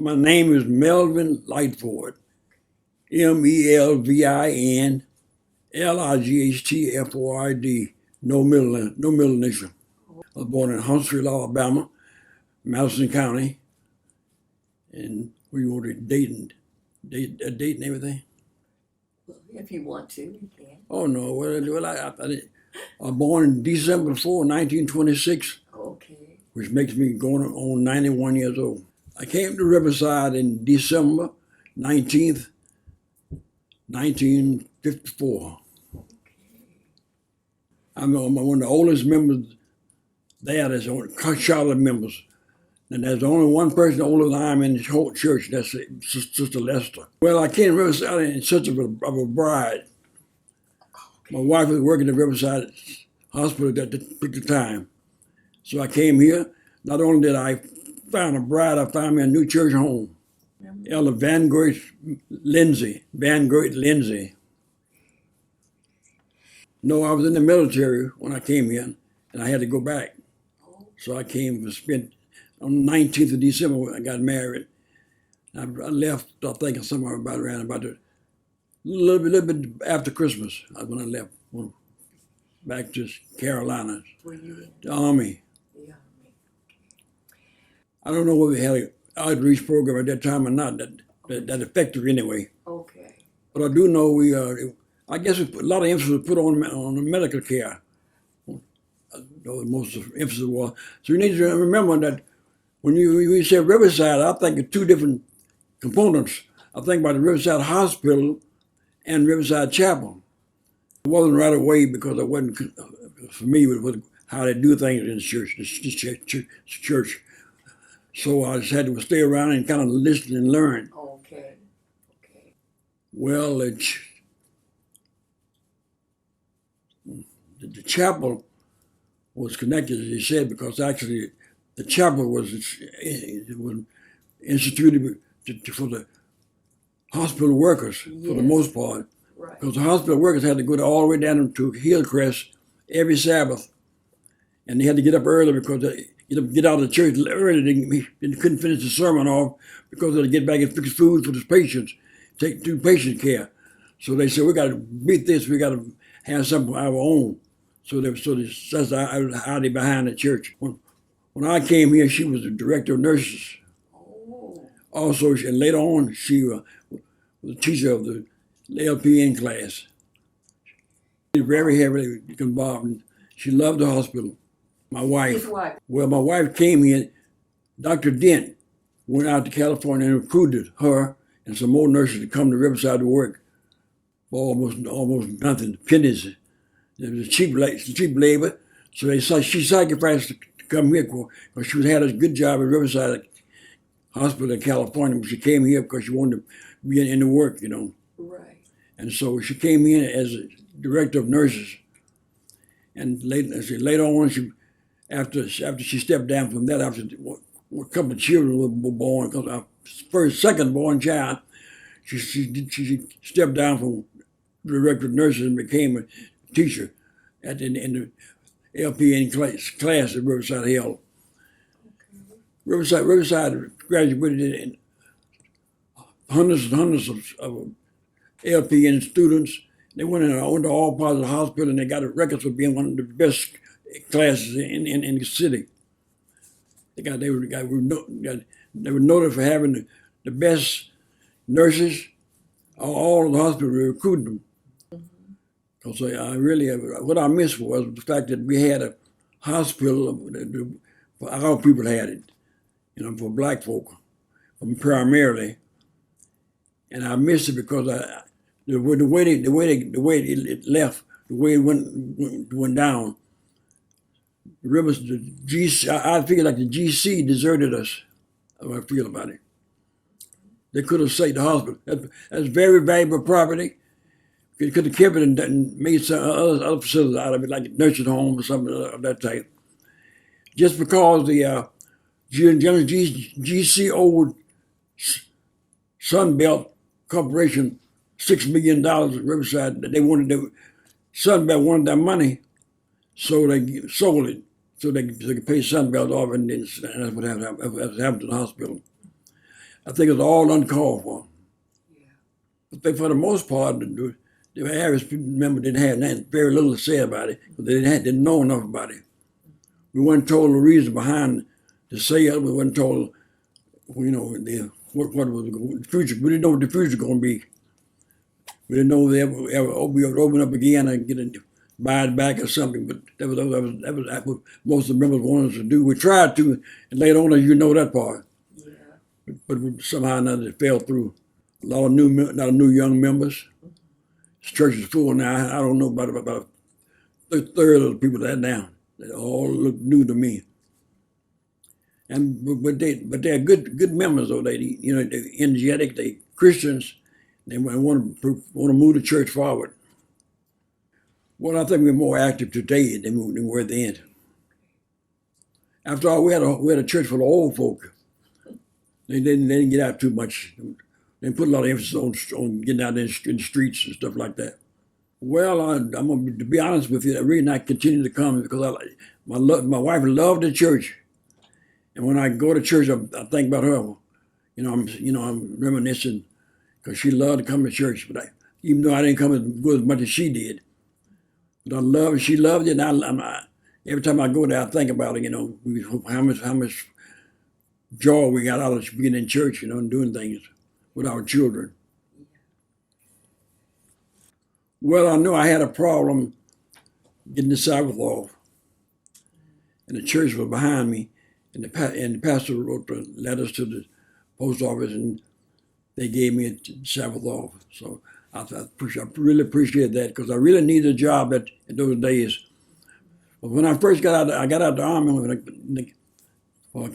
My name is Melvin Lightford. Melvin Lightford. No middle initial. I was born in Huntsville, Alabama, Madison County, and we go to Dayton and everything. Well, if you want to, you can. Oh no! Well, I was born in December 4, 1926, Okay. which makes me going on 91 years old. I came to Riverside in December 19th, 1954. Okay. I'm one of the oldest members there. There's Charlotte members. And there's only one person older than I am in this whole church. That's Sister Lester. Well, I came to Riverside in search of a bride. My wife was working at Riverside Hospital at the time. So I came here. Not only did I find a bride, I found me a new church home. Elder Van Goethe Lindsay. No, I was in the military when I came here, and I had to go back. So I came and spent, on the 19th of December, I got married. I left, I think, somewhere about a little bit after Christmas when I left, back to Carolinas, the Army. Yeah. I don't know whether we had an outreach program at that time or not, that effective anyway. Okay. But I do know I guess a lot of emphasis was put on the medical care. Most of the emphasis was. So you need to remember that when you say Riverside, I think of two different components. I think about the Riverside Hospital and Riverside Chapel. It wasn't right away because I wasn't familiar with how they do things in the church. So I just had to stay around and kind of listen and learn. Okay. Well, the chapel was connected, as you said, because actually the chapel was instituted for the hospital workers, for the most part. Right. Because the hospital workers had to go all the way down to Hillcrest every Sabbath. And they had to get up early because they get out of the church early. They couldn't finish the sermon off because they had to get back and fix food for the patients, do patient care. So they said, we got to beat this, we got to have something of our own. So that's how they behind the church. When I came here, she was the director of nurses. Oh. Also, and later on, she was a teacher of the LPN class. She was very heavily involved. She loved the hospital. My wife. His wife. Well, my wife came here. Dr. Dent went out to California and recruited her and some more nurses to come to Riverside to work for almost nothing, pennies. It was cheap labor, so she sacrificed to come here because she had a good job at Riverside Hospital in California, but she came here because she wanted to be in the work, Right. And so she came in as a director of nurses. And later on, after she stepped down from that, after a couple of children were born, because our second born child, she stepped down from director of nurses and became a teacher in the LPN class at Riverside Hill. Okay. Riverside graduated in hundreds and hundreds of LPN students. They went into all parts of the hospital and they got records for being one of the best classes in the city. They were noted for having the best nurses. All of the hospital recruited them. Because what I missed was the fact that we had a hospital, for our people had it, for black folk, primarily. And I missed it because the way it left, the way it went down. I feel like the GC deserted us. That's how I feel about it. They could have saved the hospital. That's very valuable property. They could have kept it and made some other facilities out of it, like a nursing home or something of that type. Just because the GC owed Sunbelt Corporation $6 million at Riverside, Sunbelt wanted that money, so they sold it so they could pay Sunbelt off, and that's what happened to the hospital. I think it's all uncalled for. Yeah. But for the most part, the average member didn't have very little to say about it because they didn't know enough about it. We weren't told the reason behind to say it. We weren't told, what was the future. We didn't know what the future was going to be. We didn't know they we would open up again and get it, buy it back or something. But that was what most of the members wanted us to do. We tried to, and later on, you know that part. Yeah. But somehow or another, it fell through. A lot of new young members. This church is full now. I don't know about a third of the people that now. They all look new to me. But they're good members though. They're energetic. They Christians. They want to move the church forward. Well, I think we're more active today than we were then. After all, we had a church full of old folk. They didn't get out too much. They put a lot of emphasis on getting out in the streets and stuff like that. Well, I'm going to be honest with you. The reason I continue to come is because my wife loved the church, and when I go to church, I think about her. I'm reminiscing because she loved to come to church. But even though I didn't come as much as she did, but I love it. She loved it, and every time I go there, I think about it. How much joy we got out of being in church, and doing things with our children. Well, I knew I had a problem getting the Sabbath off, and the church was behind me, and the pastor wrote the letters to the post office, and they gave me a Sabbath off. So I really appreciate that because I really needed a job in those days. But when I first got out, I got out the army. I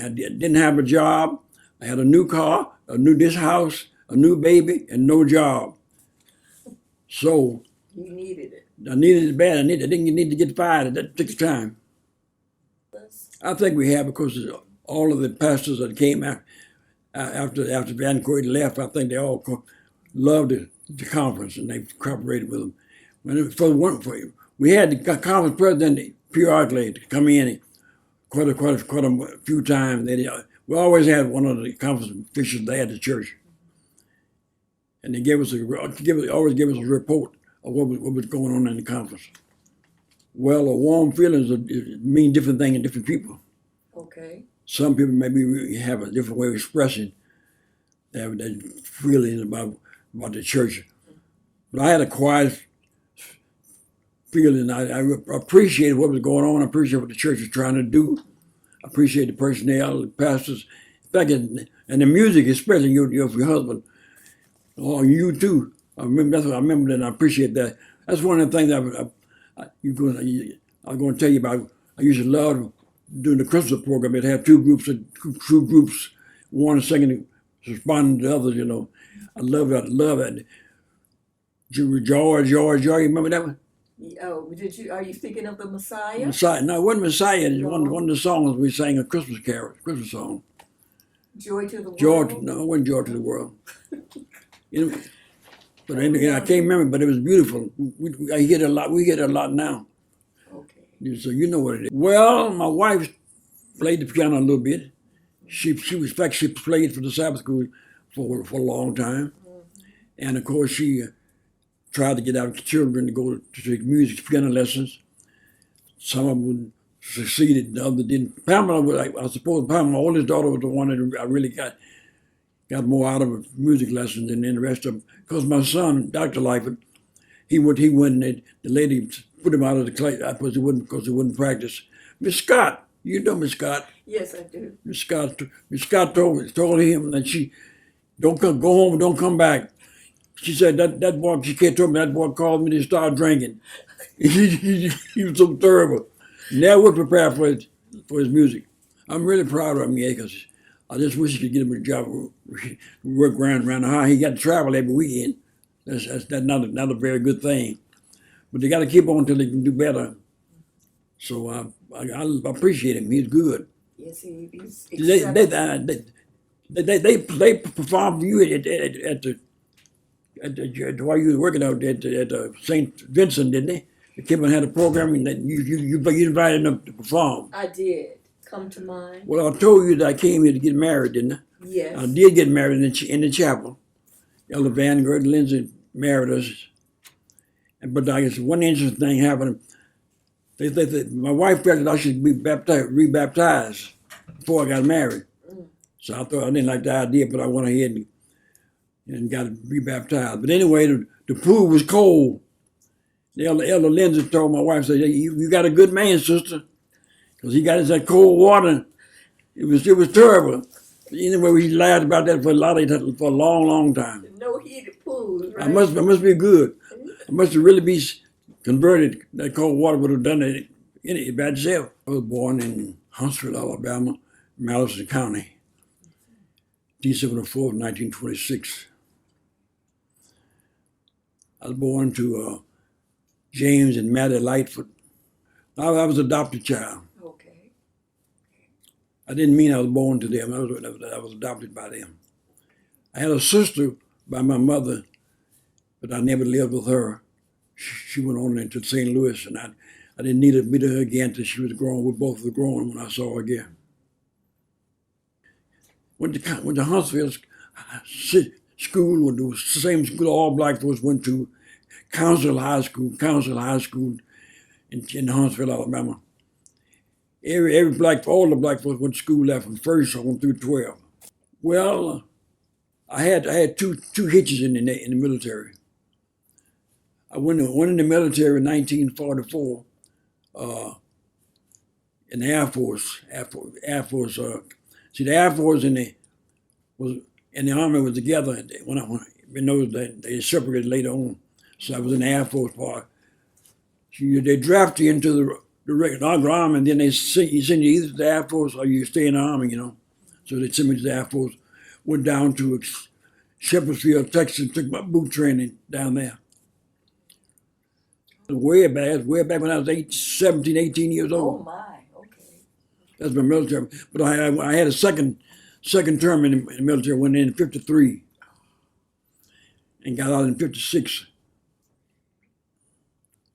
didn't have a job. I had a new car, this house, a new baby, and no job. So You needed it. I needed it bad. I didn't need to get fired. That took time. I think we have because all of the pastors that came after Van Corey left. I think they all loved the conference and they cooperated with them. We had the conference president periodically to come in quite a few times. We always had one of the conference officials there at the church. And they always give us a report of what was going on in the conference. Well, warm feelings mean different things in different people. Okay. Some people maybe have a different way of expressing their feelings about the church. But I had a quiet feeling. I appreciated what was going on. I appreciated what the church was trying to do. I appreciate the personnel, the pastors, in fact, and the music, especially your husband. Oh, you too. I remember that. And I appreciate that. That's one of the things I was going to tell you about. I used to love doing the Christmas program. It had two groups, one singing, responding to the others. I love that. Love it. George. You remember that one? Oh, are you thinking of the Messiah? Messiah. No, it wasn't Messiah. It was No. one of the songs we sang, a Christmas carol, Christmas song. Joy to the World? George, no, it wasn't Joy to the World. But I can't remember, but it was beautiful. I hear it a lot. We hear it a lot now. Okay. So you know what it is. Well, my wife played the piano a little bit. She played for the Sabbath school for a long time. Mm-hmm. And of course she tried to get our children to go to music piano lessons. Some of them succeeded, the others didn't. Pamela, I suppose Pamela, my oldest daughter, was the one that I really got more out of her music lessons than the rest of them. Because my son, Dr. Lightford, he went and the lady put him out of the class because he wouldn't practice. Miss Scott, you know Miss Scott. Yes, I do. Miss Scott told him that she go home and don't come back. She said that boy, she can't tell me that boy called me to start drinking. He was so terrible. Never was prepared for his music. I'm really proud of him, because I just wish he could get him a job, work around the house. He got to travel every weekend. That's not a very good thing. But they got to keep on until they can do better. So I appreciate him. He's good. Yes, he's They performed for you while you were working out at St. Vincent, didn't they? They came and had a program and that you invited them to perform. I did. come to mind? Well, I told you that I came here to get married, didn't I? Yes. I did get married in the chapel. Elder Van Gert and Lindsay married us. But I guess one interesting thing happened. My wife felt that I should be rebaptized before I got married. So I thought I didn't like the idea, but I went ahead and got rebaptized. But anyway, the pool was cold. The elder Lindsay told my wife, said, you got a good man, sister. Because he got us that cold water. It was terrible. Anyway, we laughed about that for a long, long time. No heated pools, right? I must be good. I must really be converted. That cold water would have done it by itself. I was born in Huntsville, Alabama, Madison County, December 4th, 1926. I was born to James and Melvin Lightford. I was an adopted child. Okay. I didn't mean I was born to them. I was adopted by them. I had a sister by my mother, but I never lived with her. She went on into St. Louis, and I didn't need to meet her again until she was grown. We both were grown when I saw her again. Went to Huntsville school, went to the same school all black folks went to, Council High School in Huntsville, Alabama. All the black folks went to school there from first on through 12. Well, I had two hitches in the military. I went in the military in 1944 in the Air Force. See, the Air Force and the Army was together. They separated later on. So I was in the Air Force part. So they draft you into the regular Army, and then they send you either to the Air Force or you stay in the Army, So they sent me to the Air Force. Went down to Shepherdsfield, Texas, took my boot training down there. Way back when I was 17, 18 years old. Oh my, okay. That's my military. But I had a second term in the military. Went in 53 and got out in 56.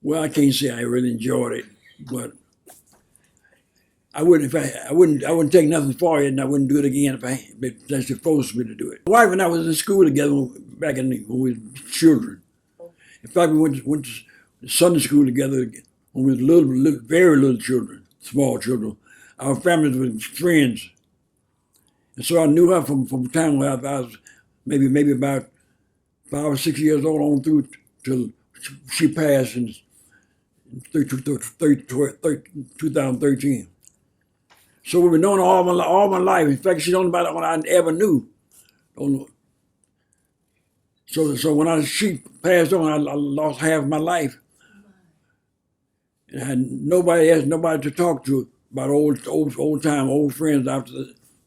Well, I can't say I really enjoyed it, but I wouldn't take nothing for it, and I wouldn't do it again if that's forced me to do it. My wife and I was in school together back when we were children. In fact, we went to Sunday school together when we were very little children, small children. Our families were friends. And so I knew her from the time when I was maybe about 5 or 6 years old on through till she passed in 2013. So we've been knowing her all my life. In fact, she's the only one I ever knew. So when she passed on, I lost half my life. And I had nobody to talk to about old friends after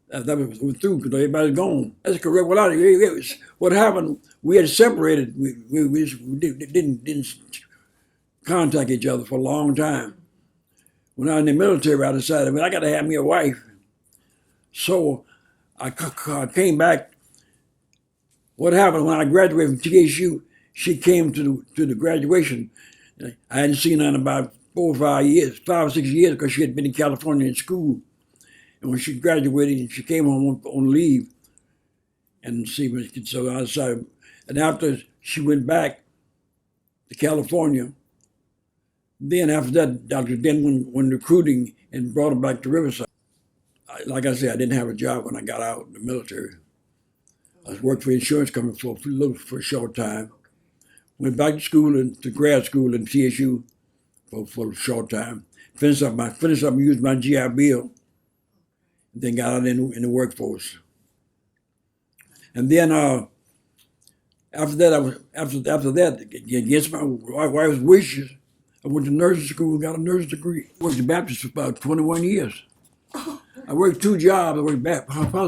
that was through because everybody's gone. That's correct. What happened? We had separated. We didn't contact each other for a long time. When I was in the military, I decided, I got to have me a wife. So I came back. What happened when I graduated from TSU? She came to the graduation. I hadn't seen her in about 5 or 6 years, because she had been in California in school. And when she graduated, she came home on leave. And so I decided, and after she went back to California, then after that, Dr. Den went recruiting and brought her back to Riverside. Like I said, I didn't have a job when I got out of the military. I worked for an insurance company for a short time. Went back to school to grad school in TSU for a short time. Finished up and used my GI Bill. Then got out in the workforce. And then after that, against my wife's wishes, I went to nursing school and got a nursing degree. I worked at Baptist for about 21 years. I worked 2 jobs. I worked at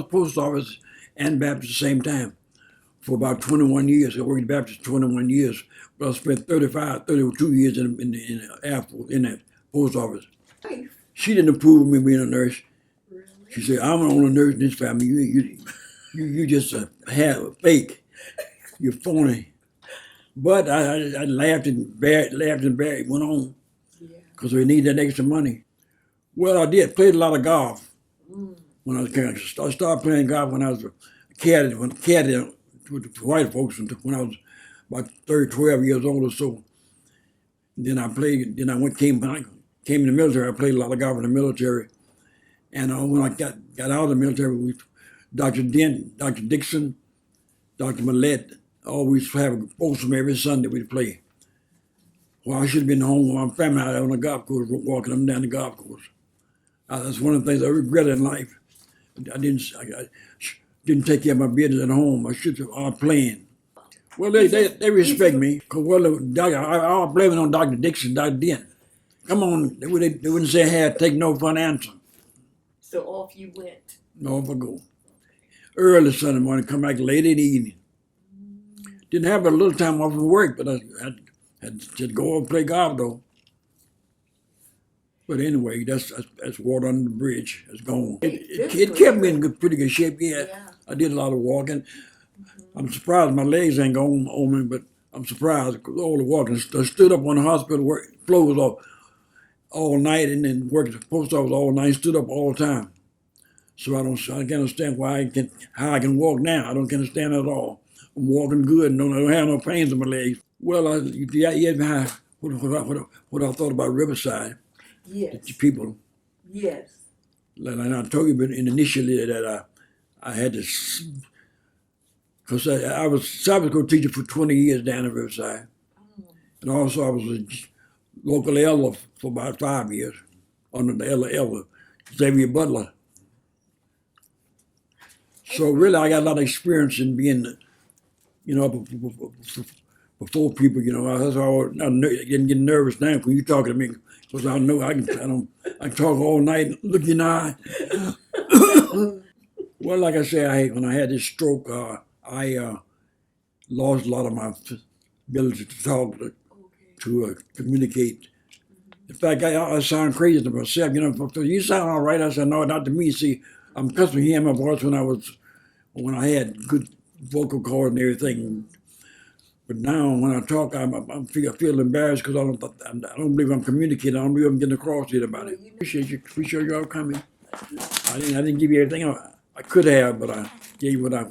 post office and Baptist at the same time for about 21 years. I worked at Baptist 21 years, but I spent 32 years in the post office. She didn't approve of me being a nurse. Really? She said, "I'm the only nurse in this family. You just a fake. You're phony." But I laughed and buried, went on, because we needed that extra money. Well, I played a lot of golf. When I started playing golf when I was a caddy, with the white folks when I was about 30, 12 years old or so. Then I played. Then when I came in the military. I played a lot of golf in the military. And when I got out of the military, Dr. Dent, Dr. Dixon, Dr. Millette, always have a foursome every Sunday we'd play. Well, I should have been home with my family out there on the golf course, walking them down the golf course. That's one of the things I regret in life. I didn't take care of my business at home. I should have playing. Well, they respect me. Cause I blame it on Dr. Dixon, Dr. Dent. Come on, they wouldn't say, "Hey, take no for an answer." So off you went. Off I go. Early Sunday morning, come back late in the evening. Didn't have a little time off from work, but I had to go and play golf though. But anyway, that's water under the bridge. It's gone. It kept me in pretty good shape. Yeah, I did a lot of walking. I'm surprised my legs ain't gone on me, but I'm surprised because all the walking. I stood up on the hospital floors all night and then worked at the post office all night. Stood up all the time. So I can't understand how I can walk now. I don't understand it at all. I'm walking good and don't have no pains in my legs. Well, what I thought about Riverside. Yes. The people. Yes. Like I told you initially that I had to, because I was Sabbath teacher for 20 years down in Riverside. And also I was a local elder for about 5 years under the elder, Xavier Butler. So really I got a lot of experience in being, before people, that's why I'm getting nervous now when you talking to me, because I know I can talk all night, look you in the eye. Well, like I say, when I had this stroke, I lost a lot of my ability to talk, to communicate. In fact, I sound crazy to myself. You sound all right. I said, no, not to me. See, I'm accustomed to hearing my voice when I had good vocal cords and everything. But now when I talk, I feel embarrassed because I don't believe I'm communicating. I don't believe I'm getting across to you about it. Appreciate y'all coming. I didn't give you everything I could have, but I gave you what I